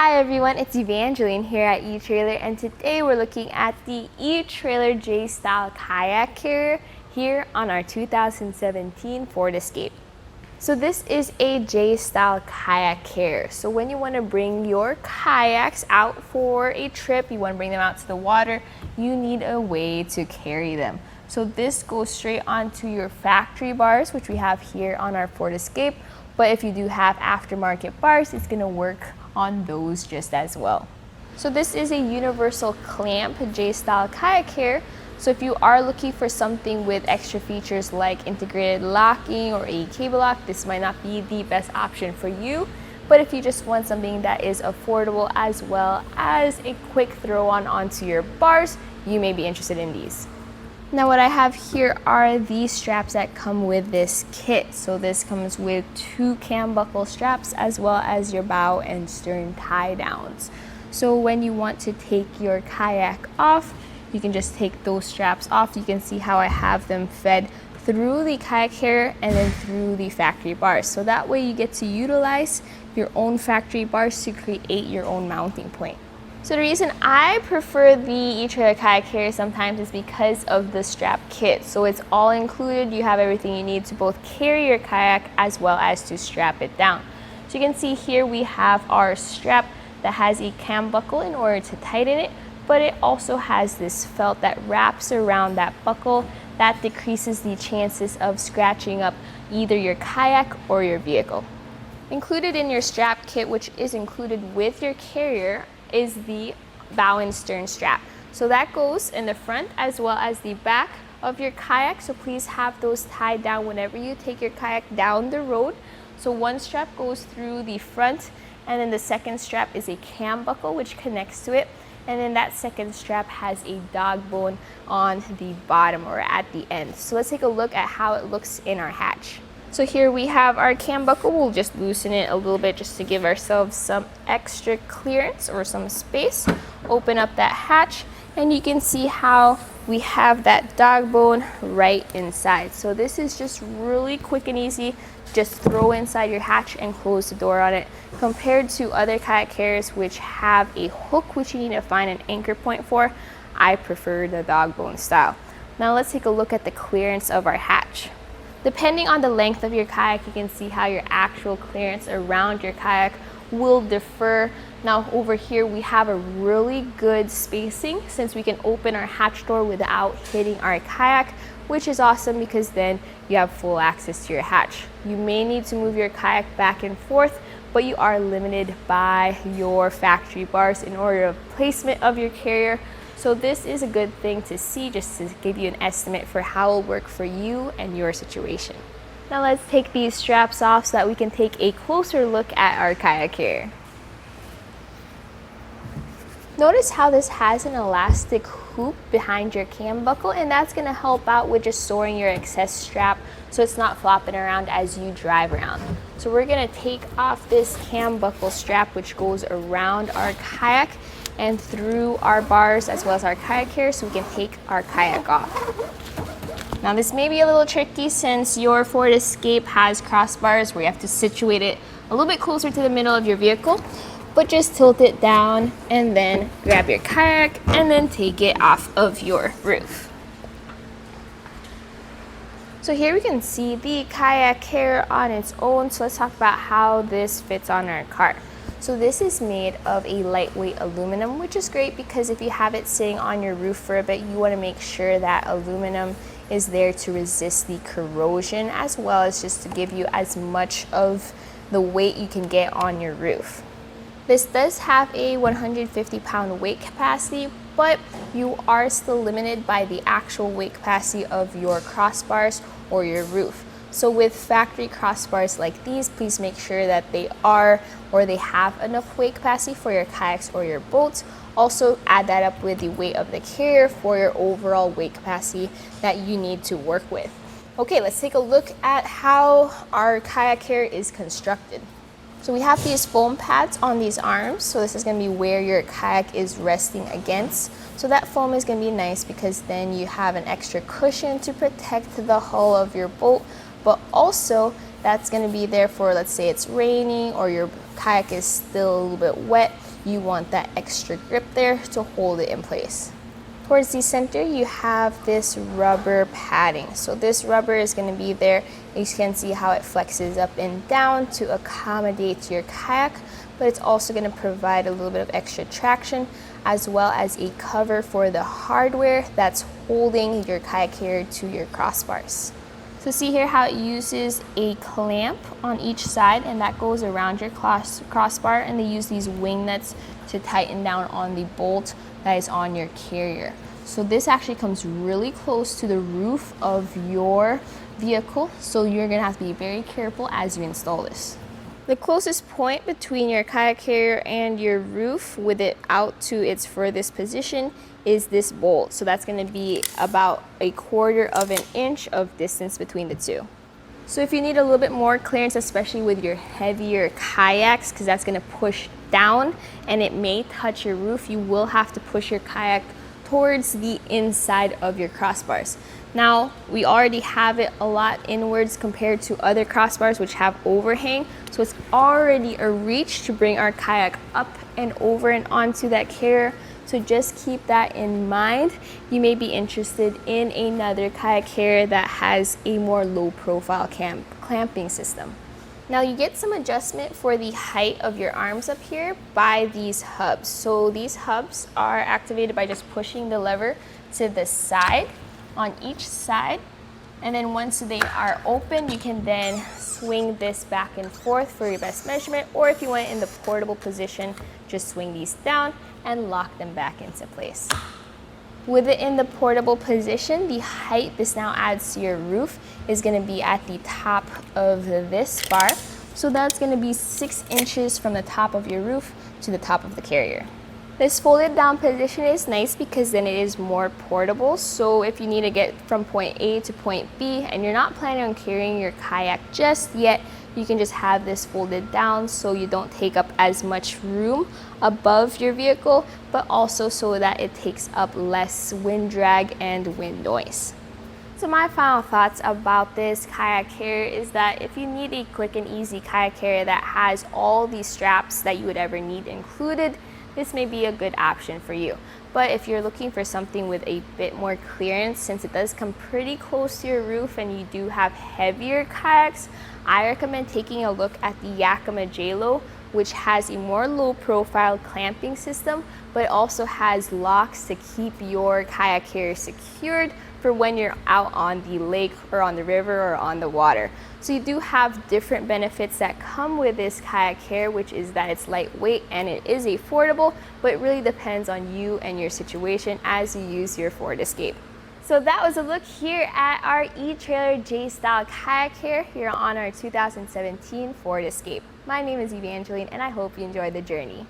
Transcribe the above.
Hi everyone, it's Evangeline here at etrailer, and today we're looking at the etrailer J-Style Kayak Carrier here on our 2017 Ford Escape. So this is a J-Style Kayak Carrier. So when you want to bring your kayaks out for a trip, you want to bring them out to the water, you need a way to carry them. So this goes straight onto your factory bars, which we have here on our Ford Escape. But if you do have aftermarket bars, it's going to work on those just as well. So this is a universal clamp J-Style Kayak Carrier. So if you are looking for something with extra features like integrated locking or a cable lock, this might not be the best option for you. But if you just want something that is affordable as well as a quick throw on onto your bars, you may be interested in these. Now what I have here are the straps that come with this kit. So this comes with 2 cam buckle straps as well as your bow and stern tie downs. So when you want to take your kayak off, you can just take those straps off. You can see how I have them fed through the kayak carrier and then through the factory bars. So that way you get to utilize your own factory bars to create your own mounting point. So the reason I prefer the etrailer Kayak Carrier sometimes is because of the strap kit. So it's all included. You have everything you need to both carry your kayak as well as to strap it down. So you can see here we have our strap that has a cam buckle in order to tighten it, but it also has this felt that wraps around that buckle that decreases the chances of scratching up either your kayak or your vehicle. Included in your strap kit, which is included with your carrier, is the bow and stern strap. So that goes in the front as well as the back of your kayak. So please have those tied down whenever you take your kayak down the road. So one strap goes through the front, and then the second strap is a cam buckle which connects to it. And then that second strap has a dog bone on the bottom or at the end. So let's take a look at how it looks in our hatch. So here we have our cam buckle. We'll just loosen it a little bit just to give ourselves some extra clearance or some space. Open up that hatch and you can see how we have that dog bone right inside. So this is just really quick and easy. Just throw inside your hatch and close the door on it, compared to other kayak carriers which have a hook which you need to find an anchor point for. I prefer the dog bone style. Now let's take a look at the clearance of our hatch. Depending on the length of your kayak, you can see how your actual clearance around your kayak will differ. Now over here we have a really good spacing since we can open our hatch door without hitting our kayak, which is awesome because then you have full access to your hatch. You may need to move your kayak back and forth, but you are limited by your factory bars in order of placement of your carrier. So this is a good thing to see just to give you an estimate for how it will work for you and your situation. Now let's take these straps off so that we can take a closer look at our kayak carrier. Notice how this has an elastic hoop behind your cam buckle, and that's going to help out with just storing your excess strap so it's not flopping around as you drive around. So we're going to take off this cam buckle strap which goes around our kayak and through our bars as well as our kayak carrier so we can take our kayak off. Now this may be a little tricky since your Ford Escape has crossbars where you have to situate it a little bit closer to the middle of your vehicle, but just tilt it down and then grab your kayak and then take it off of your roof. So here we can see the kayak carrier on its own. So let's talk about how this fits on our cart. So this is made of a lightweight aluminum, which is great because if you have it sitting on your roof for a bit, you want to make sure that aluminum is there to resist the corrosion as well as just to give you as much of the weight you can get on your roof. This does have a 150-pound weight capacity, but you are still limited by the actual weight capacity of your crossbars or your roof. So with factory crossbars like these, please make sure that they are or they have enough weight capacity for your kayaks or your boats. Also add that up with the weight of the carrier for your overall weight capacity that you need to work with. Okay, let's take a look at how our kayak carrier is constructed. So we have these foam pads on these arms. So this is going to be where your kayak is resting against. So that foam is going to be nice because then you have an extra cushion to protect the hull of your boat, but also that's going to be there for, let's say it's raining or your kayak is still a little bit wet. you want that extra grip there to hold it in place. Towards the center, you have this rubber padding. So this rubber is going to be there. You can see how it flexes up and down to accommodate your kayak, but it's also going to provide a little bit of extra traction, as well as a cover for the hardware that's holding your kayak carrier to your crossbars. So see here how it uses a clamp on each side, and that goes around your crossbar, and they use these wing nuts to tighten down on the bolt that is on your carrier. So this actually comes really close to the roof of your vehicle, so you're gonna have to be very careful as you install this. The closest point between your kayak carrier and your roof with it out to its furthest position is this bolt. So that's gonna be about 1/4 of an inch of distance between the two. So if you need a little bit more clearance, especially with your heavier kayaks, because that's gonna push down and it may touch your roof, you will have to push your kayak towards the inside of your crossbars. Now, we already have it a lot inwards compared to other crossbars which have overhang, so it's already a reach to bring our kayak up and over and onto that carrier. So just keep that in mind. You may be interested in another kayak carrier that has a more low profile clamping system. Now you get some adjustment for the height of your arms up here by these hubs. So these hubs are activated by just pushing the lever to the side on each side. And then once they are open, you can then swing this back and forth for your best measurement. Or if you want it in the portable position, just swing these down and lock them back into place. With it in the portable position, the height this now adds to your roof is going to be at the top of this bar. So that's going to be 6 inches from the top of your roof to the top of the carrier. This folded down position is nice because then it is more portable. So if you need to get from point A to point B and you're not planning on carrying your kayak just yet, you can just have this folded down so you don't take up as much room above your vehicle, but also so that it takes up less wind drag and wind noise. So my final thoughts about this kayak carrier is that if you need a quick and easy kayak carrier that has all the straps that you would ever need included, this may be a good option for you. But if you're looking for something with a bit more clearance, since it does come pretty close to your roof and you do have heavier kayaks, I recommend taking a look at the Yakima J-Lo, which has a more low profile clamping system, but also has locks to keep your kayak carrier secured for when you're out on the lake or on the river or on the water. So you do have different benefits that come with this kayak carrier, which is that it's lightweight and it is affordable, but it really depends on you and your situation as you use your Ford Escape. So that was a look here at our etrailer J-Style kayak carrier here on our 2017 Ford Escape. My name is Evangeline and I hope you enjoyed the journey.